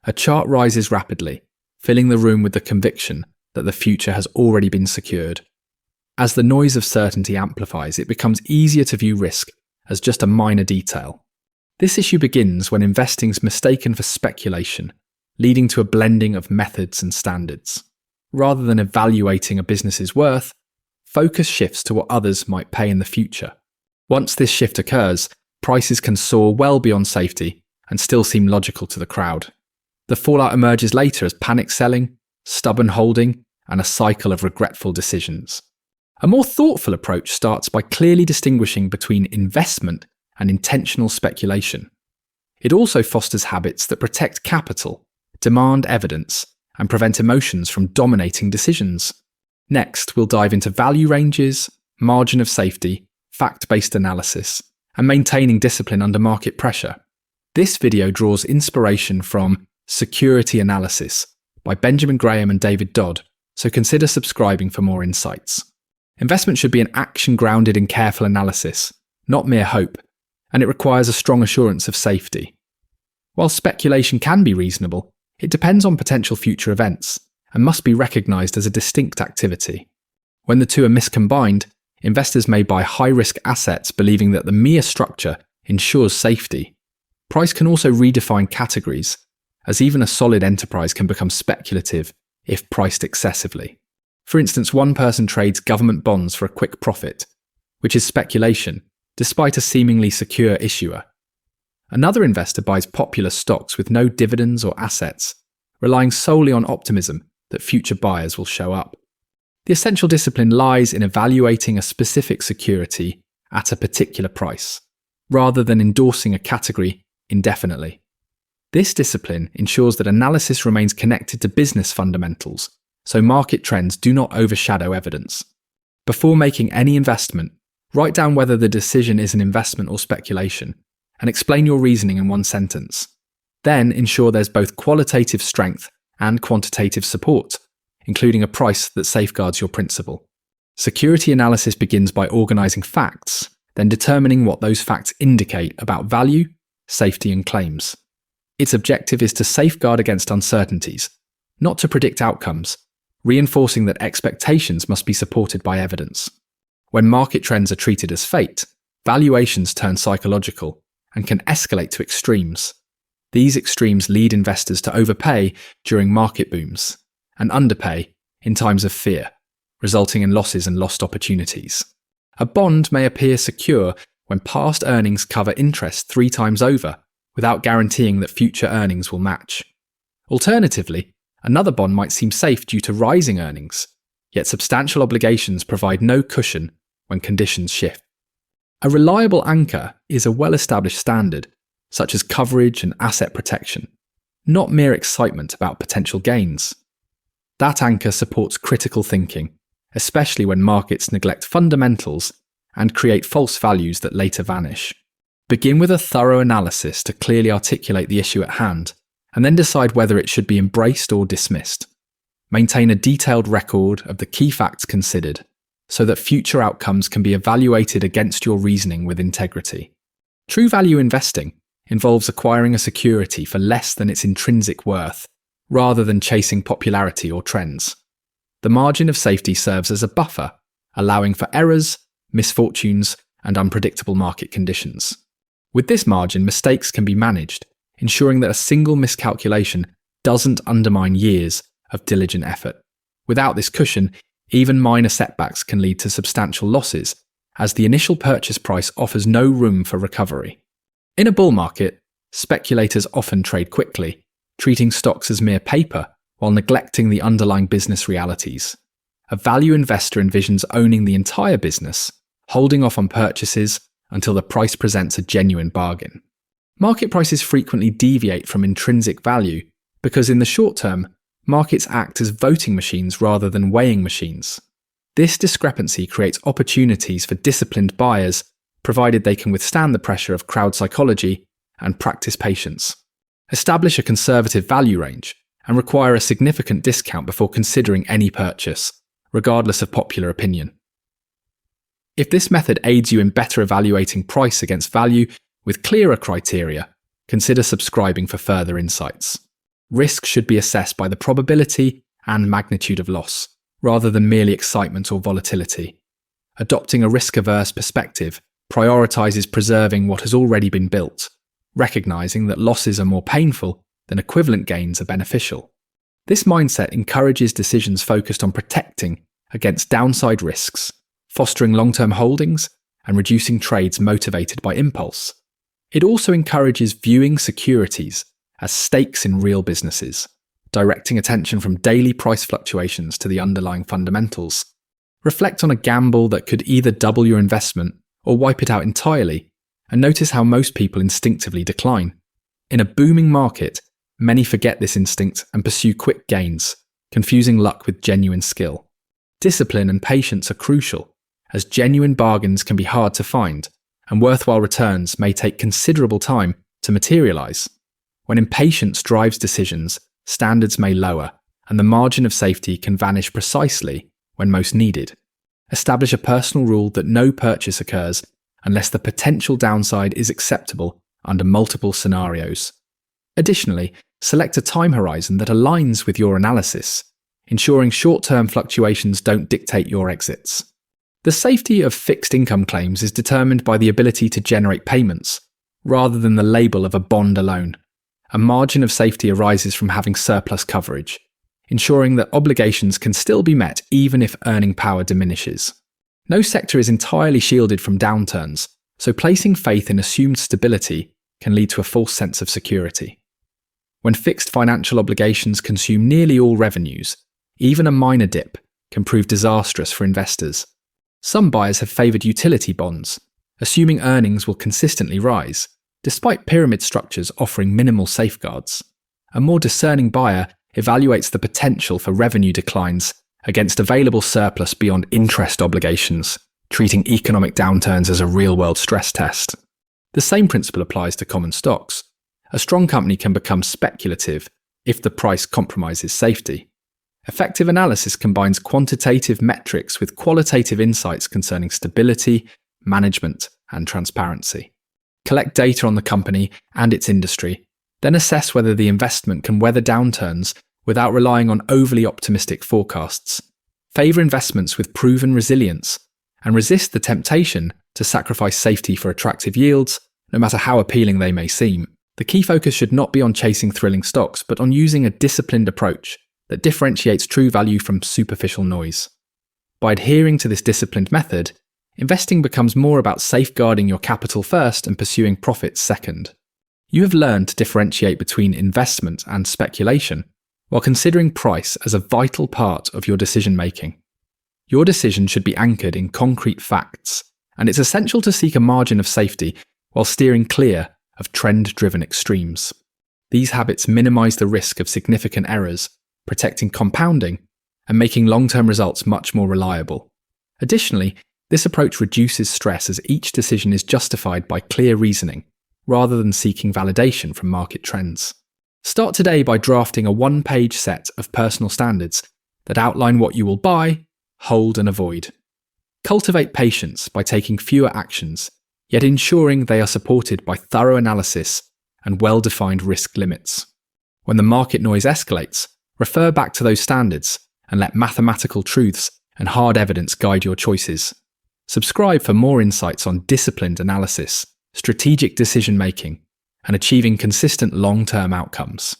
A chart rises rapidly, filling the room with the conviction that the future has already been secured. As the noise of certainty amplifies, it becomes easier to view risk as just a minor detail. This issue begins when investing is mistaken for speculation, leading to a blending of methods and standards. Rather than evaluating a business's worth, focus shifts to what others might pay in the future. Once this shift occurs, prices can soar well beyond safety and still seem logical to the crowd. The fallout emerges later as panic selling, stubborn holding, and a cycle of regretful decisions. A more thoughtful approach starts by clearly distinguishing between investment and intentional speculation. It also fosters habits that protect capital, demand evidence, and prevent emotions from dominating decisions. Next, we'll dive into value ranges, margin of safety, fact-based analysis, and maintaining discipline under market pressure. This video draws inspiration from Security Analysis by Benjamin Graham and David Dodd, so consider subscribing for more insights. Investment should be an action grounded in careful analysis, not mere hope, and it requires a strong assurance of safety. While speculation can be reasonable, it depends on potential future events and must be recognised as a distinct activity. When the two are miscombined, investors may buy high-risk assets believing that the mere structure ensures safety. Price can also redefine categories, as even a solid enterprise can become speculative if priced excessively. For instance, one person trades government bonds for a quick profit, which is speculation, despite a seemingly secure issuer. Another investor buys popular stocks with no dividends or assets, relying solely on optimism that future buyers will show up. The essential discipline lies in evaluating a specific security at a particular price, rather than endorsing a category indefinitely. This discipline ensures that analysis remains connected to business fundamentals, so market trends do not overshadow evidence. Before making any investment, write down whether the decision is an investment or speculation, and explain your reasoning in one sentence. Then ensure there's both qualitative strength and quantitative support, including a price that safeguards your principle. Security analysis begins by organising facts, then determining what those facts indicate about value, safety, and claims. Its objective is to safeguard against uncertainties, not to predict outcomes, reinforcing that expectations must be supported by evidence. When market trends are treated as fate, valuations turn psychological and can escalate to extremes. These extremes lead investors to overpay during market booms and underpay in times of fear, resulting in losses and lost opportunities. A bond may appear secure when past earnings cover interest 3 times over, without guaranteeing that future earnings will match. Alternatively, another bond might seem safe due to rising earnings, yet substantial obligations provide no cushion when conditions shift. A reliable anchor is a well-established standard, such as coverage and asset protection, not mere excitement about potential gains. That anchor supports critical thinking, especially when markets neglect fundamentals and create false values that later vanish. Begin with a thorough analysis to clearly articulate the issue at hand, and then decide whether it should be embraced or dismissed. Maintain a detailed record of the key facts considered, so that future outcomes can be evaluated against your reasoning with integrity. True value investing involves acquiring a security for less than its intrinsic worth, rather than chasing popularity or trends. The margin of safety serves as a buffer, allowing for errors, misfortunes, and unpredictable market conditions. With this margin, mistakes can be managed, ensuring that a single miscalculation doesn't undermine years of diligent effort. Without this cushion, even minor setbacks can lead to substantial losses, as the initial purchase price offers no room for recovery. In a bull market, speculators often trade quickly, treating stocks as mere paper while neglecting the underlying business realities. A value investor envisions owning the entire business, holding off on purchases until the price presents a genuine bargain. Market prices frequently deviate from intrinsic value because in the short term, markets act as voting machines rather than weighing machines. This discrepancy creates opportunities for disciplined buyers, provided they can withstand the pressure of crowd psychology and practice patience. Establish a conservative value range and require a significant discount before considering any purchase, regardless of popular opinion. If this method aids you in better evaluating price against value with clearer criteria, consider subscribing for further insights. Risk should be assessed by the probability and magnitude of loss, rather than merely excitement or volatility. Adopting a risk-averse perspective prioritizes preserving what has already been built, recognizing that losses are more painful than equivalent gains are beneficial. This mindset encourages decisions focused on protecting against downside risks, fostering long-term holdings, and reducing trades motivated by impulse. It also encourages viewing securities as stakes in real businesses, directing attention from daily price fluctuations to the underlying fundamentals. Reflect on a gamble that could either double your investment or wipe it out entirely, and notice how most people instinctively decline. In a booming market, many forget this instinct and pursue quick gains, confusing luck with genuine skill. Discipline and patience are crucial, as genuine bargains can be hard to find, and worthwhile returns may take considerable time to materialize. When impatience drives decisions, standards may lower, and the margin of safety can vanish precisely when most needed. Establish a personal rule that no purchase occurs unless the potential downside is acceptable under multiple scenarios. Additionally, select a time horizon that aligns with your analysis, ensuring short-term fluctuations don't dictate your exits. The safety of fixed income claims is determined by the ability to generate payments, rather than the label of a bond alone. A margin of safety arises from having surplus coverage, ensuring that obligations can still be met even if earning power diminishes. No sector is entirely shielded from downturns, so placing faith in assumed stability can lead to a false sense of security. When fixed financial obligations consume nearly all revenues, even a minor dip can prove disastrous for investors. Some buyers have favoured utility bonds, assuming earnings will consistently rise, despite pyramid structures offering minimal safeguards. A more discerning buyer evaluates the potential for revenue declines against available surplus beyond interest obligations, treating economic downturns as a real-world stress test. The same principle applies to common stocks. A strong company can become speculative if the price compromises safety. Effective analysis combines quantitative metrics with qualitative insights concerning stability, management, and transparency. Collect data on the company and its industry, then assess whether the investment can weather downturns without relying on overly optimistic forecasts. Favour investments with proven resilience, and resist the temptation to sacrifice safety for attractive yields, no matter how appealing they may seem. The key focus should not be on chasing thrilling stocks, but on using a disciplined approach that differentiates true value from superficial noise. By adhering to this disciplined method, investing becomes more about safeguarding your capital first and pursuing profits second. You have learned to differentiate between investment and speculation, while considering price as a vital part of your decision-making. Your decision should be anchored in concrete facts, and it's essential to seek a margin of safety while steering clear of trend-driven extremes. These habits minimize the risk of significant errors, protecting compounding, and making long-term results much more reliable. Additionally, this approach reduces stress as each decision is justified by clear reasoning, rather than seeking validation from market trends. Start today by drafting a one-page set of personal standards that outline what you will buy, hold, and avoid. Cultivate patience by taking fewer actions, yet ensuring they are supported by thorough analysis and well-defined risk limits. When the market noise escalates, refer back to those standards and let mathematical truths and hard evidence guide your choices. Subscribe for more insights on disciplined analysis, strategic decision-making, and achieving consistent long-term outcomes.